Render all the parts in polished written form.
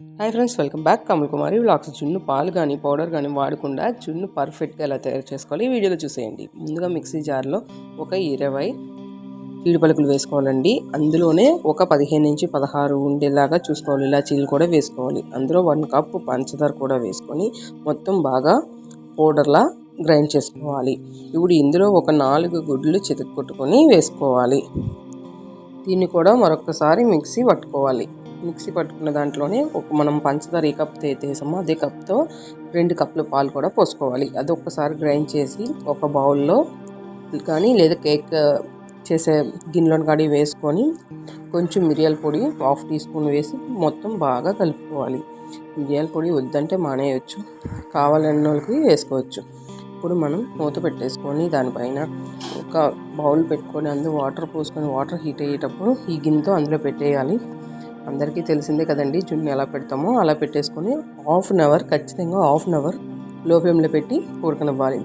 Hi friends, welcome back. Kamal Kumari vlogs. జున్ను పాలు కానీ పౌడర్ కానీ వాడకుండా జున్ను పర్ఫెక్ట్గా ఎలా తయారు చేసుకోవాలి ఈ వీడియోలో చూసేయండి. ముందుగా మిక్సీ జార్లో ఒక 20 జీడి పలుకులు వేసుకోవాలండి. అందులోనే ఒక 15 నుంచి 16 ఉండేలాగా చూసుకోవాలి. ఇలాచీలు కూడా వేసుకోవాలి. అందులో 1 కప్పు పంచదార కూడా వేసుకొని మొత్తం బాగా పౌడర్లా గ్రైండ్ చేసుకోవాలి. ఇప్పుడు ఇందులో ఒక 4 గుడ్లు చితక్కొట్టుకొని వేసుకోవాలి. దీన్ని కూడా మరొకసారి మిక్సీ పట్టుకోవాలి. మిక్సీ పట్టుకున్న దాంట్లోనే మనం పంచదార ఏ కప్తో అయితే వేసామో అదే కప్తో 2 కప్పుల పాలు కూడా పోసుకోవాలి. అది ఒక్కసారి గ్రైండ్ చేసి ఒక బౌల్లో కానీ లేదా కేక్ చేసే గిన్నెలో కానీ వేసుకొని కొంచెం మిరియాల పొడి 1/2 టీ స్పూన్ వేసి మొత్తం బాగా కలుపుకోవాలి. మిరియాల పొడి వద్దంటే మానేయచ్చు, కావాలన్న వాళ్ళకి వేసుకోవచ్చు. ఇప్పుడు మనం మూత పెట్టేసుకొని దానిపైన ఒక బౌల్ పెట్టుకొని అందులో వాటర్ పోసుకొని వాటర్ హీట్ అయ్యేటప్పుడు ఈ గిన్నెతో అందులో పెట్టేయాలి. అందరికీ తెలిసిందే కదండి, జున్ను ఎలా పెడతామో అలా పెట్టేసుకొని ఖచ్చితంగా హాఫ్ అన్ అవర్ లో ఫ్లేమ్లో పెట్టి ఉడకనివ్వాలి.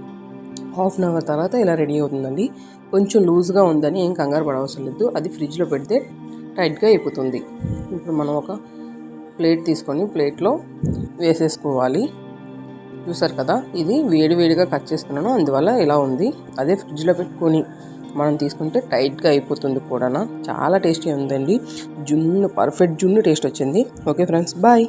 హాఫ్ అన్ అవర్ తర్వాత ఇలా రెడీ అవుతుందండి. కొంచెం లూజ్గా ఉందని ఏం కంగారు పడవసరం లేదు, అది ఫ్రిడ్జ్లో పెడితే టైట్గా అయిపోతుంది. ఇప్పుడు మనం ఒక ప్లేట్ తీసుకొని ప్లేట్లో వేసేసుకోవాలి. చూసారు కదా, ఇది వేడివేడిగా కట్ చేస్తున్నాను, అందువల్ల ఇలా ఉంది. అదే ఫ్రిడ్జ్లో పెట్టుకొని మనం తీసుకుంటే టైట్గా అయిపోతుంది కూడా. చాలా టేస్టీ ఉందండి. పర్ఫెక్ట్ జున్ను టేస్ట్ వచ్చింది. Okay friends, bye.